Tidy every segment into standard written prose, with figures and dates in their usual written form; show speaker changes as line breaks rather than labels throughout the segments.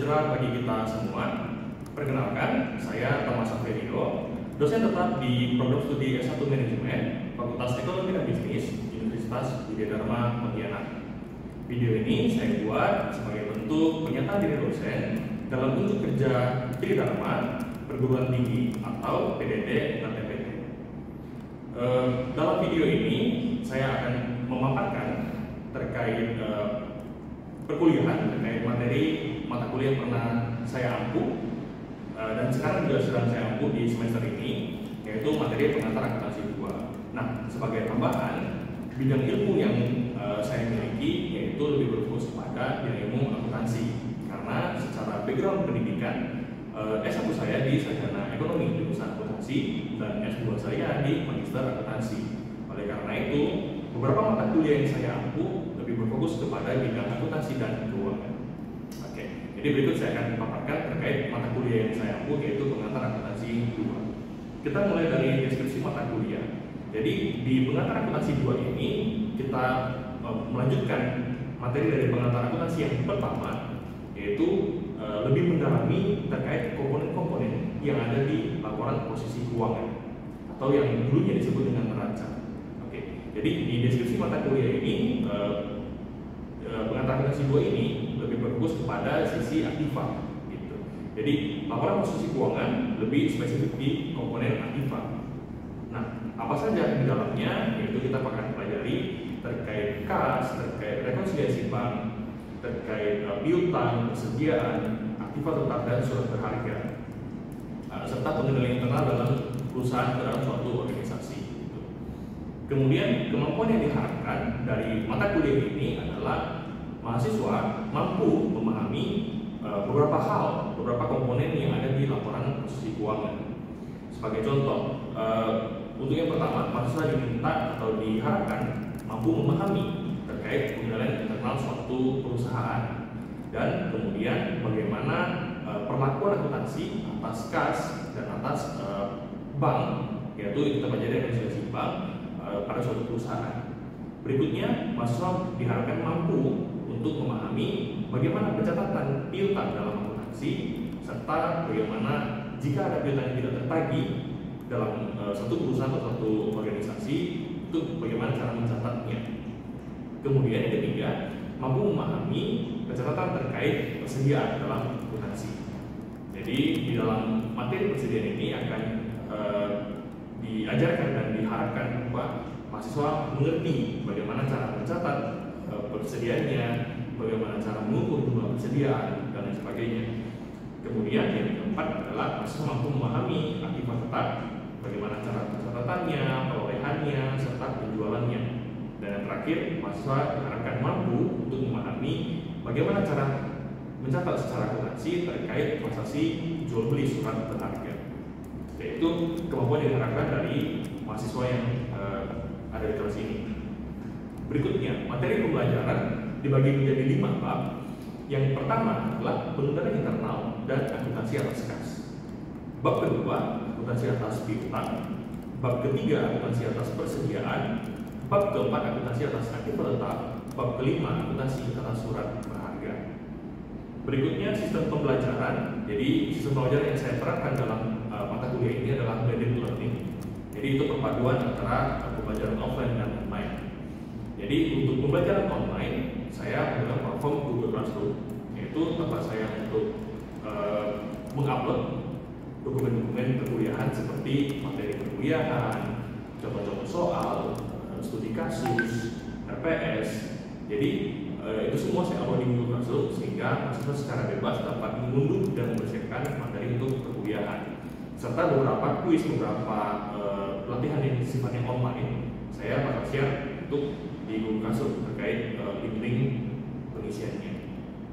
sejahtera bagi kita semua. Perkenalkan, saya Thomas Averio, dosen tetap di program studi S1 Manajemen, Fakultas Ekonomi dan Bisnis, Universitas Widya Dharma Pontianak. Video ini saya buat sebagai bentuk pernyataan diri dosen dalam bentuk kerja Tridharma Perguruan Tinggi atau PDT dan TPT. Dalam video ini saya akan memaparkan terkait perkuliahan, terkait materi mata kuliah yang pernah saya ampuh dan sekarang juga sedang saya ampuh di semester ini, yaitu materi pengantar akuntansi 2. Nah, sebagai tambahan, bidang ilmu yang saya miliki yaitu lebih berfokus pada bidang ilmu akuntansi, karena secara background pendidikan S1 saya di sarjana ekonomi jurusan akuntansi dan S2 saya di magister akuntansi. Oleh karena itu, beberapa mata kuliah yang saya ampuh lebih berfokus kepada bidang akuntansi dan keuangan. Oke, jadi berikut saya akan paparkan terkait mata kuliah yang saya ampuh, yaitu pengantar akuntansi 2. Kita mulai dari deskripsi mata kuliah. Jadi di pengantar akuntansi 2 ini kita melanjutkan materi dari pengantar akuntansi yang pertama, yaitu lebih mendalami terkait komponen-komponen yang ada di laporan posisi keuangan atau yang dulunya disebut dengan neraca. Oke, jadi di deskripsi mata kuliah ini pengantar akuntansi 2 ini lebih berfokus kepada sisi aktiva gitu. Jadi laporan posisi keuangan lebih spesifik di komponen aktiva. Nah, apa saja di dalamnya, yaitu kita akan pelajari terkait kas, terkait rekonsiliasi bank, terkait piutang, persediaan, aktiva tetap dan surat berharga, serta pengendalian internal dalam perusahaan dalam suatu organisasi. Gitu. Kemudian kemampuan yang diharapkan dari mata kuliah ini adalah mahasiswa mampu memahami beberapa hal, beberapa komponen yang ada di laporan posisi keuangan. Sebagai contoh, untuk yang pertama, mahasiswa diminta atau diharapkan mampu memahami terkait pengendalian internal suatu perusahaan, dan kemudian bagaimana perlakuan akuntansi atas kas dan atas bank, yaitu kita pelajari rekonsiliasi bank pada suatu perusahaan. Berikutnya, mahasiswa diharapkan mampu untuk memahami bagaimana pencatatan piutang dalam akuntansi, serta bagaimana jika ada piutang yang tidak tertagih dalam satu perusahaan atau satu organisasi, itu bagaimana cara mencatatnya. Kemudian yang ketiga, mampu memahami pencatatan terkait persediaan dalam akuntansi. Jadi di dalam materi persediaan ini akan diajarkan dan diharapkan bahwa mahasiswa mengerti bagaimana cara mencatat persediaannya, bagaimana cara mengukur jumlah persediaan, dan lain sebagainya. Kemudian yang keempat adalah mahasiswa mampu memahami aktiva tetap, bagaimana cara pencatatannya, perolehannya, serta penjualannya. Dan yang terakhir, mahasiswa diharapkan mampu untuk memahami bagaimana cara mencatat secara akuntansi terkait transaksi jual beli surat berharga. Yaitu kemampuan yang diharapkan dari mahasiswa yang ada di kelas ini. Berikutnya, materi pembelajaran dibagi menjadi 5 bab. Yang pertama adalah pengendalian internal dan akuntansi atas kas. Bab kedua, akuntansi atas piutang. Bab ketiga, akuntansi atas persediaan. Bab keempat, akuntansi atas aktiva tetap. Bab kelima, akuntansi atas surat berharga. Berikutnya, sistem pembelajaran. Jadi sistem pembelajaran yang saya terapkan dalam mata kuliah ini adalah blended learning. Jadi itu perpaduan antara pembelajaran offline dan online. Jadi untuk pembelajaran online, saya menggunakan platform Google Classroom, yaitu tempat saya untuk mengupload dokumen-dokumen perkuliahan seperti materi perkuliahan, contoh-contoh soal, studi kasus, RPS. Jadi itu semua saya upload di Google Classroom sehingga mahasiswa secara bebas dapat mengunduh dan mempersiapkan materi untuk perkuliahan. Serta beberapa kuis, beberapa pelatihan yang sifatnya online, saya bakal share untuk di Google Classroom terkait link-link pengisiannya.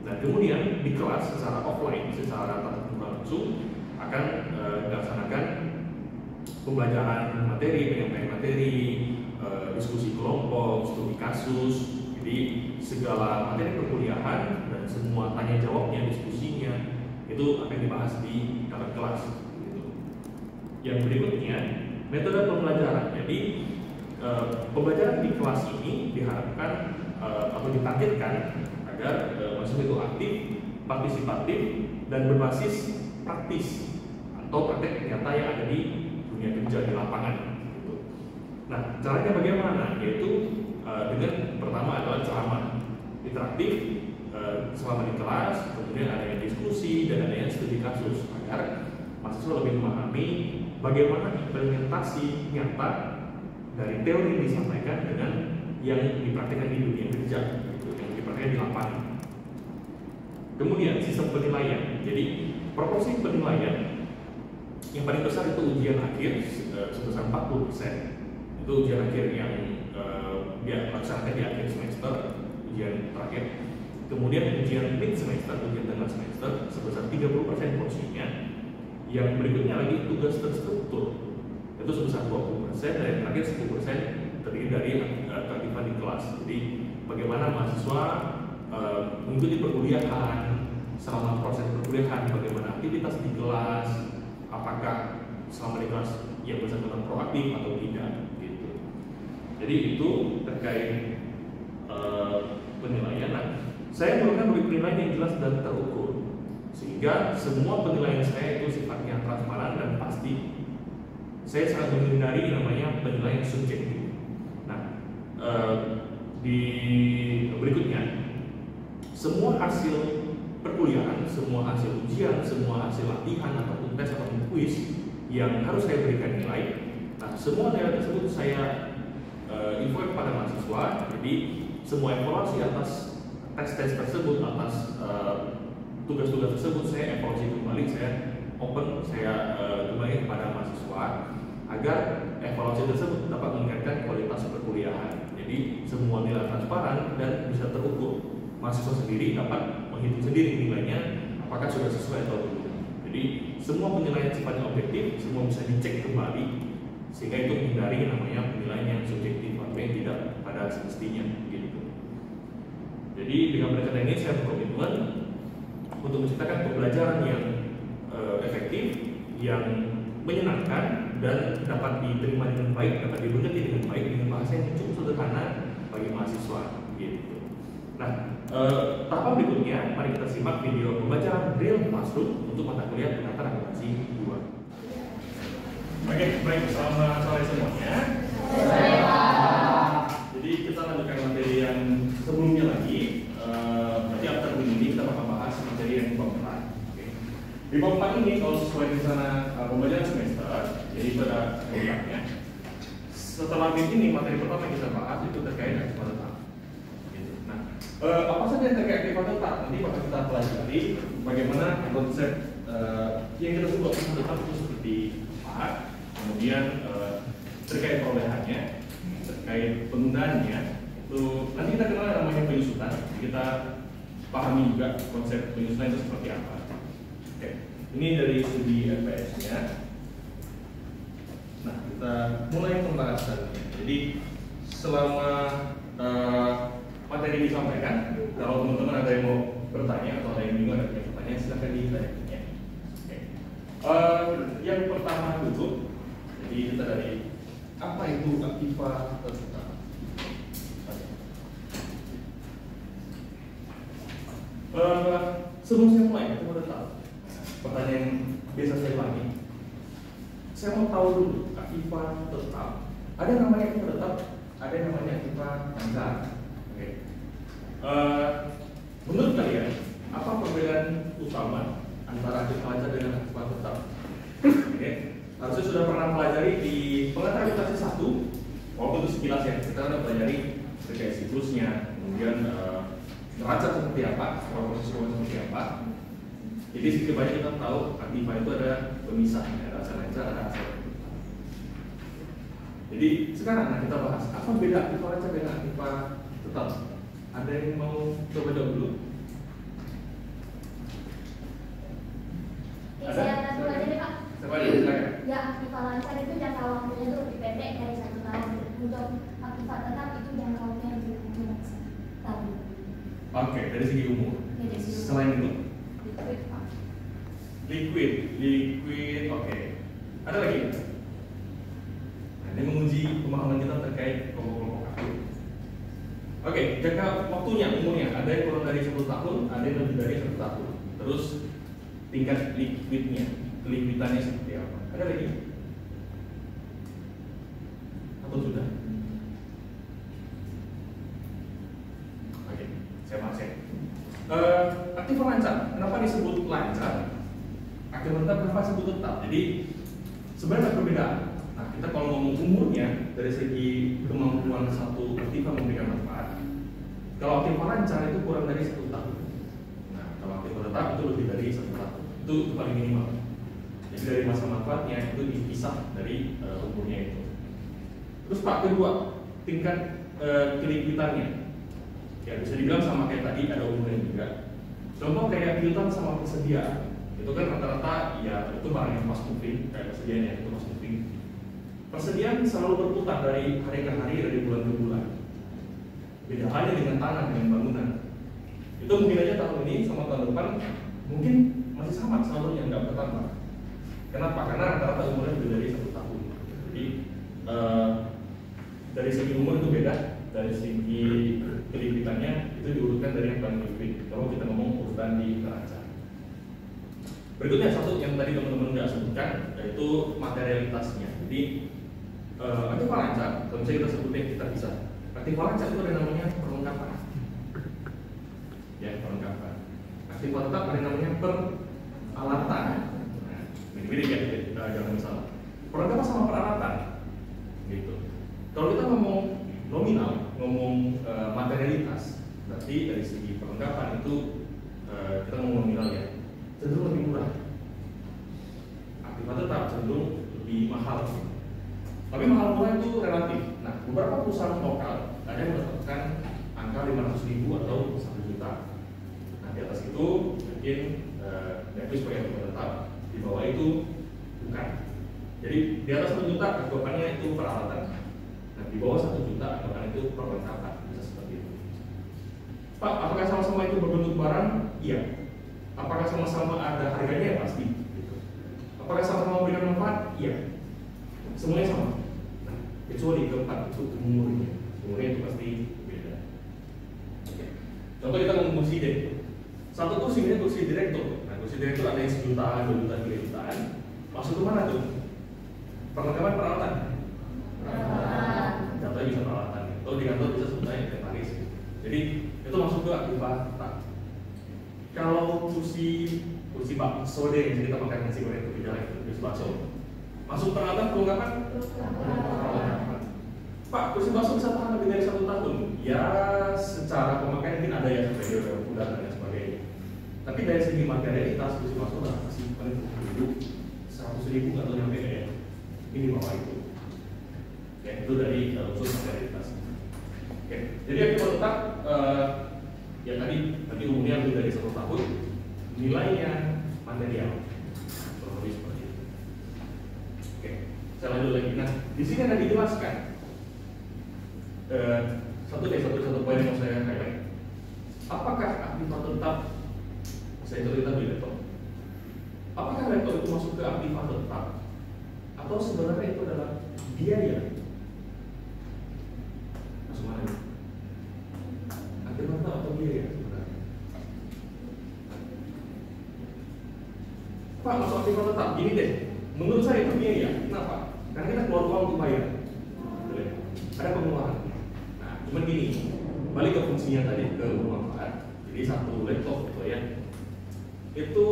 Dan kemudian di kelas secara offline, secara tatap muka langsung akan dilaksanakan pembelajaran materi, penyampaian materi, diskusi kelompok, studi kasus. Jadi segala materi perkuliahan dan semua tanya jawabnya, diskusinya itu akan dibahas di dalam kelas. Gitu. Yang berikutnya, metode pembelajaran. Jadi pembelajaran di kelas ini diharapkan atau ditargetkan agar mahasiswa itu aktif partisipatif, dan berbasis praktis atau praktek nyata yang ada di dunia kerja di lapangan. Nah, caranya bagaimana? Yaitu dengan pertama adalah ceramah interaktif selama di kelas, kemudian adanya diskusi dan adanya studi kasus agar mahasiswa lebih memahami bagaimana implementasi nyata dari teori yang disampaikan dengan yang dipraktikkan di dunia kerja, yang dipraktikkan di lapangan. Kemudian sistem penilaian. Jadi proporsi penilaian yang paling besar itu ujian akhir sebesar 40%. Itu ujian akhir yang dilaksanakan di akhir semester, ujian terakhir. Kemudian ujian mid semester, ujian tengah semester sebesar 30% porsinya. Yang berikutnya lagi tugas terstruktur, itu sebesar 20%, dan yang terakhir 10% terdiri dari keaktifan di kelas. Jadi bagaimana mahasiswa mengikuti perkuliahan, selama proses perkuliahan, bagaimana aktivitas di kelas, apakah selama di kelas yang bersangkutan proaktif atau tidak, gitu. Jadi itu terkait penilaian. Nah, saya memberikan penilaian yang jelas dan terukur, sehingga semua penilaian saya itu sifatnya transparan dan pasti. Saya sangat menghindari namanya penilaian subjektif. Nah, di berikutnya, semua hasil perkuliahan, semua hasil ujian, semua hasil latihan ataupun tes ataupun kuis yang harus saya berikan nilai. Nah, semua nilai tersebut saya info kepada mahasiswa. Jadi semua evaluasi atas tes-tes tersebut, atas tugas-tugas tersebut saya evaluasi kembali, saya open, saya kembali kepada mahasiswa agar evaluasi tersebut dapat meningkatkan kualitas perkuliahan. Jadi semua nilai transparan dan bisa terukur. Mahasiswa sendiri dapat menghitung sendiri nilainya apakah sudah sesuai atau belum. Jadi semua penilaian sifatnya objektif, semua bisa dicek kembali, sehingga itu menghindari namanya penilaian yang subjektif atau yang tidak pada semestinya, gitu. Jadi dengan pendekatan ini saya berkomitmen untuk menciptakan pembelajaran yang efektif, yang menyenangkan dan dapat diterima dengan baik, dapat dimengerti dengan baik dengan bahasa yang cukup sederhana bagi mahasiswa, gitu. Nah, tahapan berikutnya, mari kita simak video pembelajaran real classroom untuk mata kuliah pengantar akuntansi 2. Oke, baik, selamat sore semuanya. Jadi kita lanjutkan materi yang sebelumnya lagi. Berarti after ini kita bakal bahas materi yang bab 4. Di bab 4 ini kalau sesuai rencana pembelajaran semester, jadi pada kemudiannya setelah ini materi pertama yang kita bahas itu terkait aktifan tetap. Apa saja yang terkait aktifan tetap nanti bakal kita pelajari bagaimana konsep yang kita sebut aktifan tetap itu seperti apa, kemudian terkait perolehannya, terkait penggunaannya, itu nanti kita kenal namanya penyusutan, kita pahami juga konsep penyusutan itu seperti apa. Oke, ini dari studi FPS-nya. Nah, kita mulai pembahasannya. Jadi selama materi disampaikan, kalau teman-teman ada yang mau bertanya atau ada yang juga ada yang bertanya, silahkan ditanyakannya. Oke. Yang pertama dulu, jadi kita dari apa itu aktifan tetap? Sebelum saya mulai, kita tahu pertanyaan yang biasa saya ulangi. Saya mau tahu dulu aktifan tetap. Ada namanya aktifan tetap, ada namanya aktifan lancar. Oke. Menurut kalian, apa perbedaan utama antara aktifan lancar dengan aktifan tetap? Oke. Harusnya sudah pernah pelajari di pengantar akuntansi 1, walaupun itu sekilas ya. Kita sudah pelajari terkait siklusnya, kemudian neraca seperti apa, proses seperti apa. Jadi sedikit banyak kita tahu aktifan itu ada pemisahnya, ada neraca lancar, ada aset. Jadi sekarang kita bahas apa beda aktifan lancar dengan aktifan tetap. Ada yang mau coba jawab dulu?
Ya, saya dulu aja deh Pak.
Siapa dulu? Silakan.
Ya, aktifan lancar itu jangka waktunya itu lebih pendek dari 1 tahun. Untuk aktifan tetap itu jangka waktunya lebih panjang dari 1 tahun.
Oke, dari segi umur.
Ya, dari segi umur.
Selain itu?
Liquid Pak.
Liquid, oke. Ada lagi? Nah, ini menguji pemahaman kita terkait kelompok-kelompok aktif. Oke, jangka waktunya, umurnya ada yang kurang dari 1 tahun, ada yang lebih dari 1 tahun. terus tingkat likuiditasnya seperti apa. Ada lagi? Atau sudah? Oke, saya masih. Aktiva lancar. Kenapa disebut lancar? Aktiva tetap kenapa disebut tetap? Jadi sebenarnya ada perbedaan. Nah, kita kalau ngomong umurnya dari segi kemampuan satu aktiva memberikan manfaat. Kalau aktiva lancar itu kurang dari 1 tahun. Nah, kalau aktiva tetap itu lebih dari 1 tahun. Itu paling minimal. Jadi dari masa manfaatnya itu dipisah dari umurnya itu. Terus Pak, kedua, tingkat kelikuiditasnya. Ya bisa dibilang sama kayak tadi, ada umurnya juga. Contoh kayak piutang sama persediaan. Itu kan rata-rata ya itu barang yang fast moving, kayak persediaan ya itu fast moving. Persediaan selalu berputar dari hari ke hari, dari bulan ke bulan. Beda halnya dengan tanah, dengan bangunan. Itu mungkin aja tahun ini sama tahun depan mungkin masih sama saldonya, nggak bertambah. Kenapa? Karena rata-rata umurnya lebih dari 1 tahun. Jadi dari segi umur itu beda, dari segi kelikuiditasnya itu diurutkan dari yang paling likuid. Kalau kita ngomong urutan di neraca. Berikutnya satu yang tadi teman-teman nggak sebutkan yaitu materialitasnya. Jadi aktiva lancar, kalau misalnya kita sebutnya kita bisa. Aktiva lancar itu ada namanya perlengkapan. Ya, perlengkapan. Aktiva tetap ada namanya peralatan. Nah, ini ya, jangan salah. Perlengkapan sama peralatan, gitu. Kalau kita ngomong nominal, ngomong materialitas, berarti dari segi perlengkapan itu kita ngomong nominal ya, cenderung lebih murah. Aktiva tetap cenderung lebih mahal. Tapi mahal murah itu relatif. Nah, beberapa perusahaan lokal ada yang menetapkan angka 500.000 atau 1 juta. Nah, di atas itu mungkin itu sebagai aktiva tetap, di bawah itu bukan. Jadi di atas 1 juta anggapannya itu peralatan. Nah, di bawah 1 juta anggapannya itu perlengkapan, bisa seperti itu. Pak, apakah sama-sama itu berbentuk barang? Iya. Apakah sama-sama ada harganya? Ya pasti. Gitu. Apakah sama-sama memberikan manfaat? Iya. Semuanya sama. Nah, kecuali keempat itu umurnya. Umurnya itu pasti beda. Oke. Contoh kita ngomong kursi deh. Satu kursi ini kursi direktur. Nah, kursi direktur ada yang 1 jutaan, 2 jutaan, 3 jutaan. Masuk ke mana tuh? Perlengkapan peralatan. Contohnya bisa peralatan. Atau di kantor bisa sebutnya inventaris. Jadi itu masuk ke aktiva tetap. Kalau kursi bakso deh yang kita makan nasi goreng itu jalan itu kursi bakso. Masuk peralatan perlengkapan? Perlengkapan. Pak, kursi bakso bisa tahan lebih dari 1 tahun? Ya, secara pemakaian mungkin ada yang sampai dia udah dan sebagainya. Tapi dari segi materialitas kursi bakso lah masih paling 100.000 atau nyampe ya. Ini bawah itu. Oke, itu dari unsur materialitas. Oke, jadi aktiva tetap ya tadi umumnya lebih dari 1 tahun, nilainya material. Kurang lebih seperti itu. Oke, saya lanjut lagi. Nah, di sini ada dijelaskan satu poin yang mau saya highlight. Apakah aktiva tetap? Saya cerita di laptop. Apakah laptop itu masuk ke aktiva tetap? Atau sebenarnya itu adalah biaya? Masuk mana? Aktiva tetap atau biaya sebenarnya? Pak, masuk aktiva tetap. Gini deh, menurut saya itu biaya. Kenapa? Karena kita keluar uang untuk bayar. Ada pengeluaran. Nah, cuman gini, balik ke fungsinya tadi, ke manfaat. Jadi satu laptop gitu ya, itu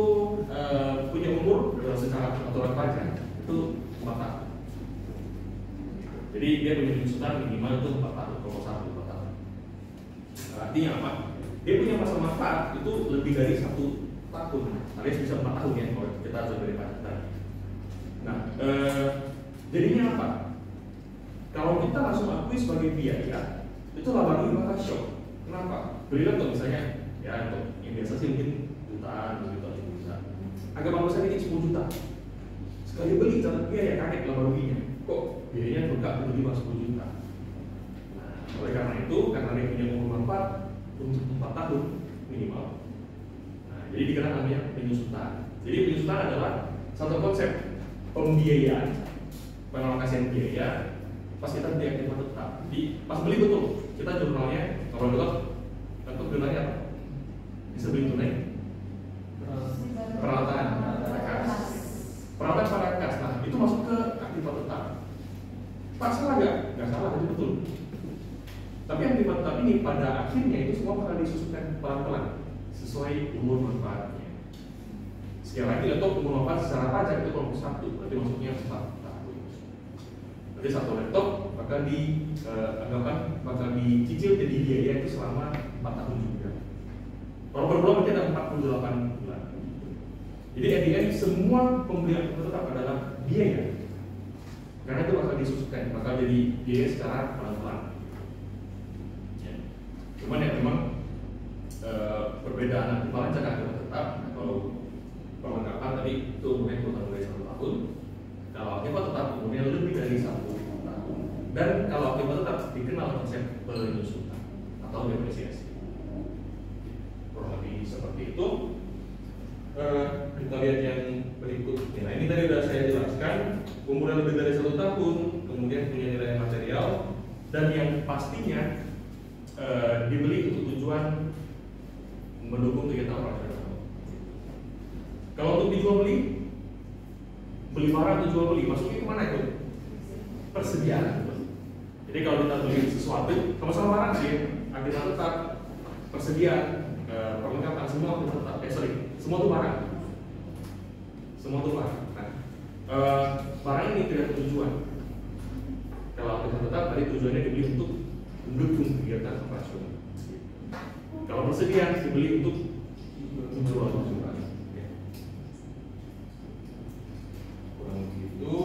punya umur secara aturan pajak itu 4 tahun. Jadi dia punya penyusutan minimal itu 4 tahun, kalau 4 tahun. Artinya apa? Dia punya masa manfaat itu lebih dari 1 tahun, alias bisa 4 tahun ya kalau kita atur dari pajak tadi. Nah, jadinya apa? Kalau kita langsung akui sebagai biaya, itu laba rugi maka shock. Kenapa? Beli laptop misalnya, ya untuk yang biasa sih mungkin jutaan, 2 juta, 5 juta. Agak bagus ini 10 juta. Sekali beli catat biaya kaget laba ruginya. Kok biayanya berkah lebih 10 juta? Nah, oleh karena itu, karena dia punya umur manfaat 4 tahun minimal. Nah, jadi dikenal namanya penyusutan. Jadi penyusutan adalah satu konsep pembiayaan, pengalokasian biaya. Pas kita beli aktiva tetap, jadi pas beli betul kita jurnalnya, kalau betul jurnalnya apa? Bisa beli tunai? aktifat tetap ini pada akhirnya itu semua bakal disusunkan pelan-pelan sesuai umur manfaatnya. Sekali lagi laptop umur manfaat secara pajak itu kelompok 1, berarti maksudnya 4 tahun. Berarti satu laptop bakal dicicil jadi biaya itu selama 4 tahun juga. Kalau per bulan berarti ada 48 bulan. Jadi at the end semua pembelian tetap adalah biaya. Karena itu bakal disusunkan, bakal jadi biaya secara pelan-pelan. Ya. Cuman ya memang perbedaan antara pajak aktifat tetap. Kalau perlengkapan tadi itu umurnya kurang dari 1 tahun. Kalau aktifat tetap umurnya lebih dari 1 tahun. Dan kalau aktifat tetap dikenal konsep penyusutan atau depresiasi. Kurang lebih seperti itu. Kita lihat yang berikutnya. Nah, ini tadi sudah saya jelaskan, umurnya lebih dari 1 tahun, kemudian punya nilai material, dan yang pastinya dibeli untuk tujuan mendukung kegiatan operasional. Kalau untuk dijual beli barang atau jual beli, masuknya kemana itu? Persediaan. Jadi kalau kita beli sesuatu, sama-sama barang sih, aktifat tetap, persediaan, perlengkapan semua aktifat tetap. Semua itu barang. Semua itu barang. Nah, barang ini tidak bertujuan. Kalau aktifat tetap tadi tujuannya dibeli untuk mendukung kegiatan operasional. Kalau persediaan dibeli untuk menjual. Kurang begitu.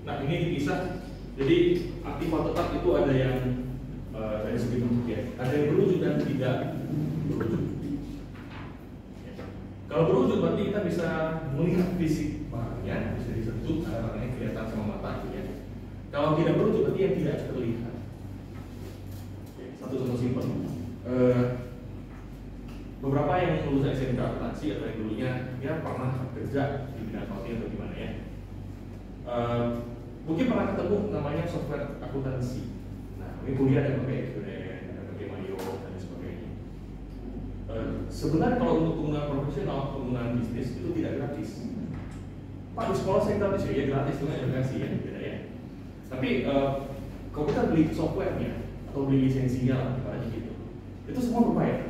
Nah, ini dipisah. Jadi aktifat tetap itu ada yang dari segi bentuknya, ada yang berwujud dan tidak berwujud. Kalau berwujud berarti kita bisa melihat fisik barangnya, bisa disentuh, ada barangnya kelihatan sama mata ya. Kalau tidak berwujud berarti yang tidak terlihat. Satu contoh simpel. Beberapa yang lulusan SMK akuntansi atau yang dulunya ya pernah kerja di bidang accounting atau gimana ya. Mungkin pernah ketemu namanya software akuntansi. Nah, ini kuliah ada pakai Excel, ada pakai Mayo dan sebagainya. Sebenarnya kalau untuk penggunaan profesional, penggunaan bisnis itu tidak gratis. Pak, di sekolah saya gratis ya, gratis itu edukasi ya, beda ya. Tapi kalau kita beli softwarenya atau beli lisensinya lah, ibaratnya gitu, itu semua berbayar.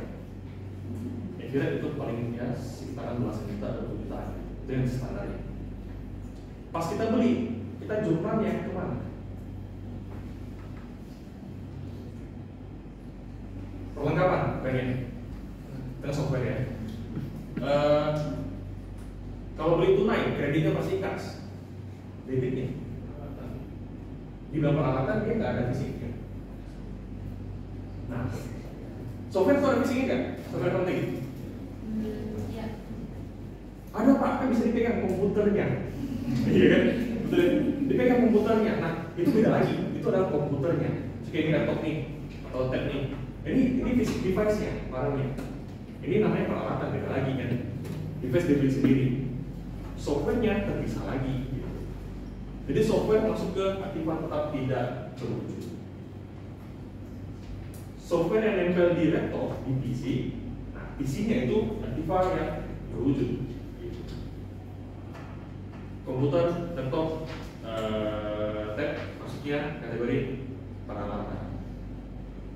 Ya kira itu paling ya sekitaran belasan juta atau 20 juta, itu yang standarnya. Pas kita beli, kita jumlahnya kemana? Perlengkapan, pengen dengan software ya. Kalau beli tunai, kreditnya pasti cash, debitnya. Di dalam peralatan dia nggak ada fisiknya. Nah, software itu ada fisiknya nggak? Software penting.
Ya.
Ada Pak, kan bisa dipegang komputernya. Iya kan? Betul. Dipegang komputernya. Nah, itu beda lagi. Itu adalah komputernya. Jika ini laptop nih atau tab nih. Ini fisik device-nya, barangnya. Ini namanya peralatan, beda lagi kan. Device dibeli sendiri. Software-nya terpisah lagi. Gitu. Jadi software masuk ke aktifat tetap tidak berwujud. Software yang nempel di laptop, di PC, nah PC-nya itu aktifat yang berwujud. Komputer, laptop, tab masuknya kategori peralatan.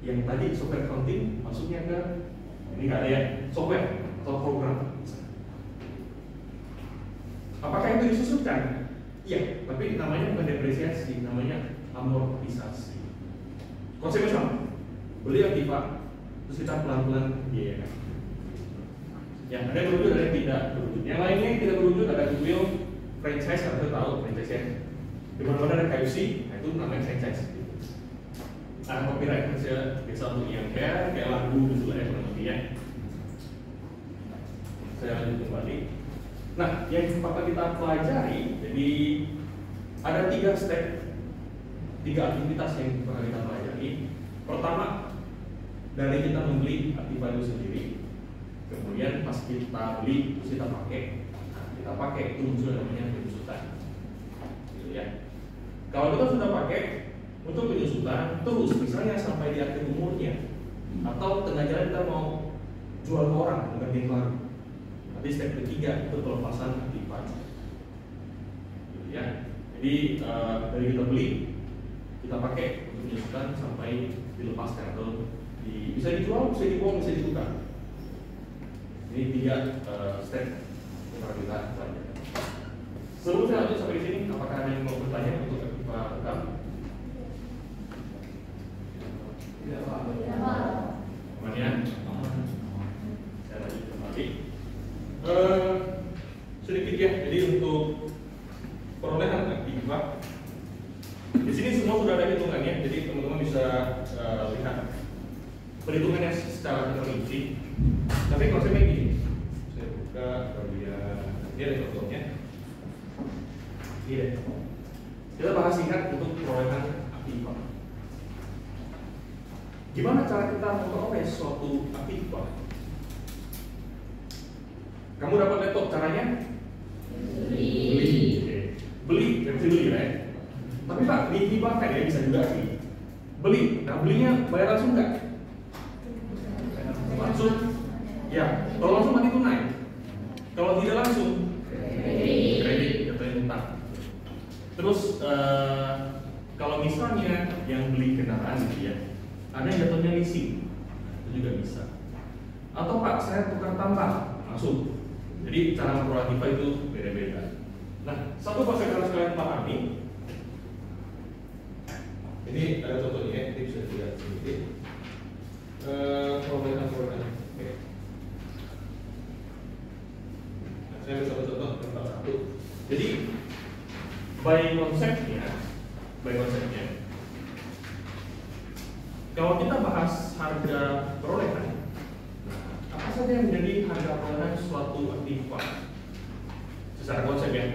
Yang tadi software accounting masuknya ke ini nggak ada ya, software atau program. Apakah itu disusunkan? Iya, tapi namanya bukan depresiasi, namanya amortisasi. Konsepnya sama. Beli aktifat, terus kita pelan-pelan biaya. Yang ada yang berwujud, ada yang tidak berwujud. Yang lainnya yang tidak berwujud ada goodwill, franchise, atau tahu franchise ya. Di mana-mana ada KUC, nah itu namanya franchise. Ada copyright, saya biasa untuk yang kayak lagu gitu lah ya kurang lebih ya. Saya lanjut kembali. Nah, yang bakal kita pelajari, jadi ada 3 step, 3 aktivitas yang bakal kita pelajari. Pertama, dari kita membeli aktifat itu sendiri, kemudian pas kita beli, terus kita pakai. Nah, kita pakai itu muncul namanya penyusutan, gitu ya. Kalau kita sudah pakai untuk penyusutan, terus misalnya sampai di akhir umurnya, atau tengah jalan kita mau jual ke orang, mengganti yang baru. Nanti step ketiga itu pelepasan aktifat, gitu ya. Jadi dari kita beli kita pakai untuk menyusukan sampai dilepaskan atau bisa dijual, bisa dibuang, bisa ditukar. Ini 3 step yang kita pelajari. Sebelum saya lanjut sampai di sini, apakah ada yang mau bertanya untuk Aktiva tetap? Tidak, Pak. Aman ya? Saya lanjut kembali. Sedikit ya, jadi untuk perolehan Aktiva di sini semua sudah ada hitungannya, jadi teman-teman bisa lihat perhitungannya secara terperinci. Tapi konsepnya gini, saya buka bagian ini ada contohnya. Ini deh. Kita bahas singkat untuk perolehan Aktiva. Gimana cara kita memperoleh suatu Aktiva? Kamu dapat laptop, caranya? Beli. Beli, nggak bisa beli ya? Tapi Pak, dipakai ya, bisa juga sih. Beli, nah belinya bayar langsung nggak? Langsung? Ya, kalau langsung mati tunai. Kalau tidak langsung, kredit, katanya utang. Terus kalau misalnya yang beli kendaraan gitu ya, ada yang jatuhnya leasing, itu juga bisa. Atau Pak, saya tukar tambah, langsung. Jadi cara memperoleh Aktiva itu beda-beda. Nah, satu konsep yang harus kalian pahami. Ini ada contohnya, ini bisa dilihat sedikit. Perolehan. Oke. Nah, saya bisa contoh tentang satu. Jadi by konsepnya, kalau kita bahas harga perolehan, apa saja yang menjadi harga perolehan suatu Aktiva? Secara konsep ya.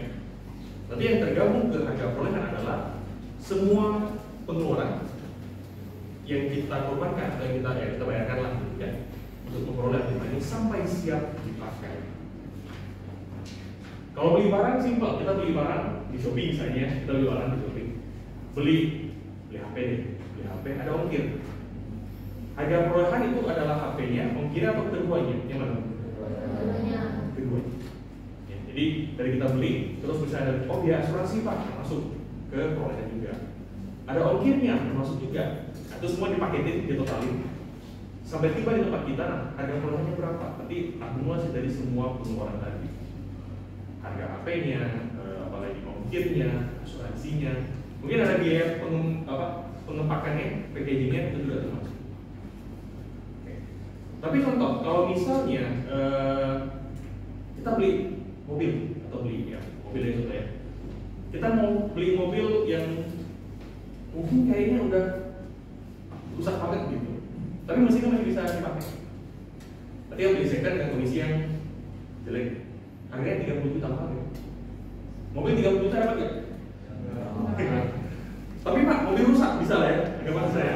Nanti yang tergabung ke harga perolehan adalah semua pengeluaran yang kita korbankan atau yang kita bayarkan lah gitu ya, untuk memperoleh Aktiva ini sampai siap dipakai. Kalau beli barang simpel, kita beli barang di Shopee misalnya, kita beli barang di Shopee, beli HP nih, beli HP ada ongkir. Harga perolehan itu adalah HP-nya, ongkir atau keduanya? Yang mana? Kedua. Ya, jadi dari kita beli, terus bisa ada, oh ya asuransi Pak, masuk ke perolehan juga. Ada ongkirnya, termasuk juga. Nah, itu semua dipaketin, ditotalin. Sampai tiba di tempat kita, nah, harga perolehannya berapa? Nanti akumulasi dari semua pengeluaran tadi. Harga HP-nya, apalagi ongkirnya, asuransinya. Mungkin ada biaya pengepakannya, packagingnya itu juga termasuk. Oke. Tapi contoh, kalau misalnya kita beli mobil atau beli ya, mobil itu ya. Kita mau beli mobil yang mungkin kayaknya udah rusak banget gitu, tapi mesinnya masih bisa dipakai. Tapi yang beli second dengan kondisi yang jelek, harganya 30 juta pakai. Mobil 30 juta dapat nggak? Tapi Pak, mobil rusak bisa lah ya, agak saya.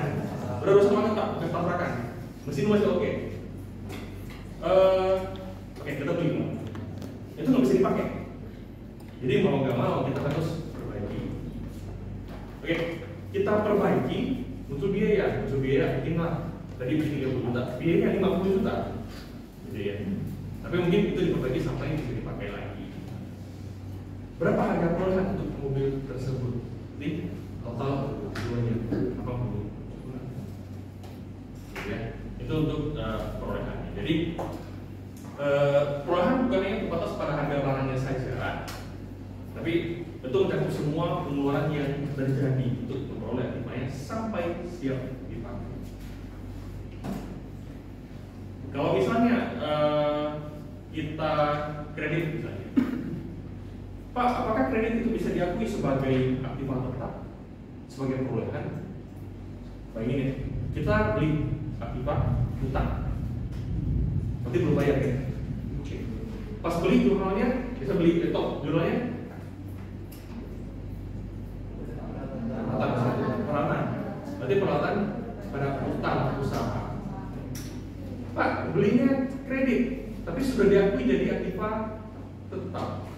Udah rusak banget Pak, bukan tabrakan. Mesin masih oke. Oke, kita beli itu nggak bisa dipakai. Jadi mau nggak mau kita harus perbaiki. Oke. Kita perbaiki, muncul biaya mungkin lah tadi beli 30 juta, biayanya 50 juta gitu ya. Tapi mungkin itu diperbaiki sampai bisa dipakai lagi. Berapa harga perolehan untuk mobil tersebut? Jadi total keduanya 80 gitu ya. Itu untuk perolehannya. Jadi perolehan bukan hanya terbatas pada harga barangnya saja, tapi betul mencakup semua pengeluaran yang terjadi untuk memperoleh Aktivanya sampai siap dipakai. Kalau misalnya kita kredit misalnya, Pak, apakah kredit itu bisa diakui sebagai Aktiva tetap, sebagai perolehan? Bayangin ya, kita beli Aktiva utang, nanti belum bayar ya. Pas beli jurnalnya, bisa beli laptop, jurnalnya peralatan. Berarti peralatan pada utang usaha. Pak, belinya kredit, tapi sudah diakui jadi Aktiva tetap.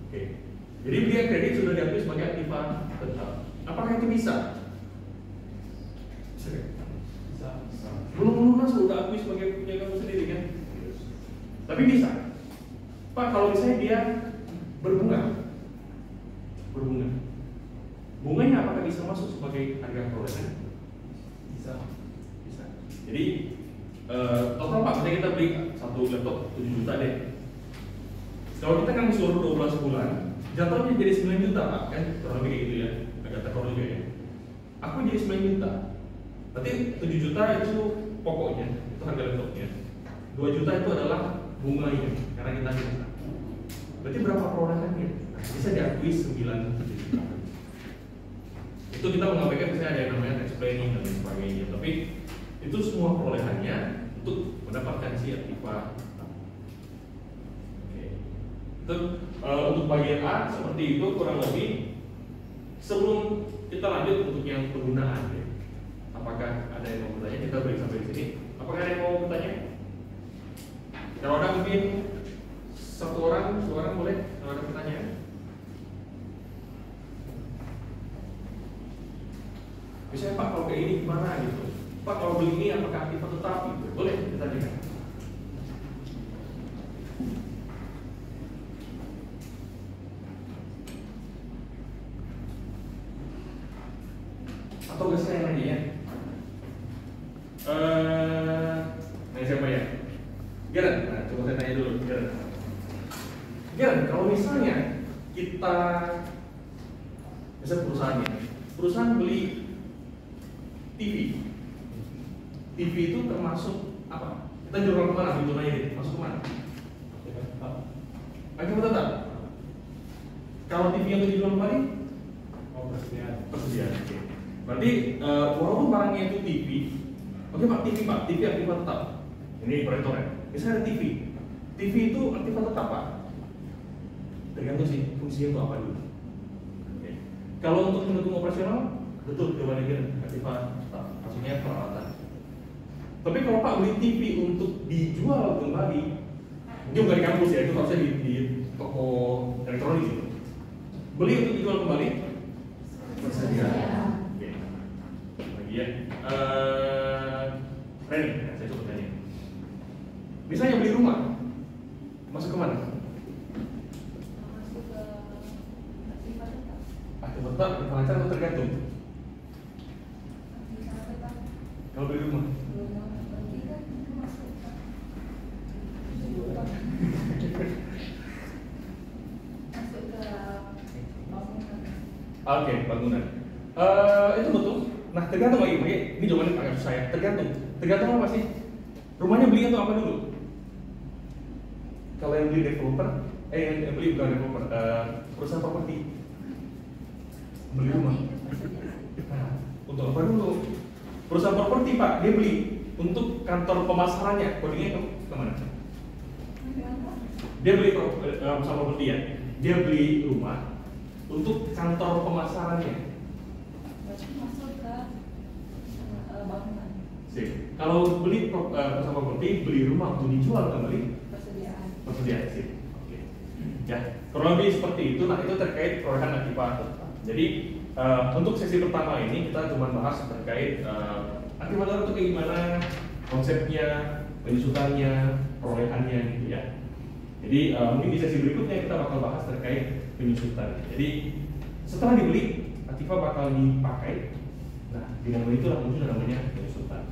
Oke. Jadi beli kredit sudah diakui sebagai Aktiva tetap. Apakah itu bisa? Bisa. Belum lunas sudah akui sebagai punya kamu sendiri kan? Tapi bisa. Pak, kalau misalnya dia berbunga, bunganya apakah bisa sesuai harga perolehan? Bisa. Jadi total Pak, misalnya kita beli satu laptop 7 juta deh. Kalau kita kan suruh 12 bulan, jatuhnya jadi 9 juta Pak, kan kurang lebih kayak gitu ya, agak tekor juga ya. Aku jadi 9 juta. Berarti 7 juta itu pokoknya, itu harga laptopnya. 2 juta itu adalah bunganya, karena kita juta. Berarti berapa perolehannya? Nah, bisa diakui 9 juta. Itu kita mengabaikan misalnya ada yang namanya tax planning dan lain sebagainya. Tapi itu semua perolehannya untuk mendapatkan si Aktiva. Oke. Itu untuk bagian A seperti itu kurang lebih. Sebelum kita lanjut untuk yang penggunaan ya. Apakah ada yang mau bertanya? Kita beri sampai di sini. Apakah ada yang mau bertanya? Kalau ada mungkin satu orang, dua orang boleh kalau ada pertanyaan. Misalnya Pak kalau kayak ini gimana gitu? Pak kalau beli ini apakah Aktiva tetap gitu? Boleh kita lihat. Atau gak saya lagi ya? Nah siapa ya? Geren, nah coba saya tanya dulu Geren, kalau misalnya kita misalnya perusahaan beli TV itu termasuk apa? Kita jual kemana? Begitu aja deh, masuk kemana? Aktiva tetap. Kalau TV yang dijual kembali? Oh, persediaan. Oke. Berarti walaupun barangnya itu TV, oke Pak, TV Aktiva tetap. Ini operator ya. Misalnya ada TV itu Aktiva tetap Pak. Tergantung sih fungsinya itu apa dulu. Oke. Kalau untuk mendukung operasional, betul kebalikan Aktiva tetap. Maksudnya peralatan. Tapi kalau Pak beli TV untuk dijual kembali, mungkin bukan di kampus ya, itu harusnya di toko elektronik gitu. Beli untuk dijual kembali, persediaan. Oke. Lagi ya. Reni, saya coba tanya. Misalnya beli rumah, masuk kemana?
Masuk ke Aktiva tetap.
Aktiva tetap, lancar atau tergantung?
Aktiva tetap.
Kalau beli rumah? Oke, bangunan. Itu betul. Nah, tergantung lagi. Ini jawabannya agak susah ya. Tergantung apa sih? Rumahnya beli atau apa dulu? Kalau yang beli developer, yang beli bukan developer, perusahaan properti. Beli rumah. Nah, untuk apa dulu? Perusahaan properti Pak, dia beli untuk kantor pemasarannya. Kodenya kemana? Dia beli perusahaan properti ya. Dia beli rumah untuk kantor pemasarannya.
Masuk ke bangunan.
Sip. Kalau beli perusahaan properti, beli rumah untuk dijual kembali. Persediaan sih. Oke. Ya, kurang lebih seperti itu. Nah, itu terkait perolehan Aktiva. Jadi untuk sesi pertama ini kita cuma bahas terkait Aktiva itu kayak gimana, konsepnya, penyusutannya, perolehannya gitu ya. Jadi mungkin di sesi berikutnya kita bakal bahas terkait penyusutan. Jadi setelah dibeli, Aktiva bakal dipakai. Nah, di momen itulah muncul namanya penyusutan.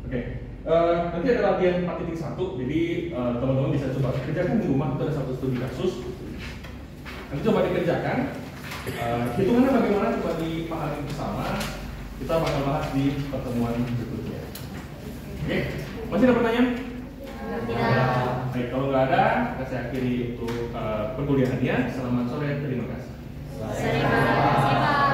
Oke. Nanti ada latihan 4.1, jadi teman-teman bisa coba kerjakan di rumah. Itu ada satu studi kasus. Nanti coba dikerjakan. Hitungannya bagaimana coba dipahami bersama. Kita bakal bahas di pertemuan berikutnya. Oke, masih ada pertanyaan?
Ya.
Baik, kalau nggak ada, saya akhiri untuk perkuliahannya. Selamat sore, terima kasih.
Terima kasih Pak.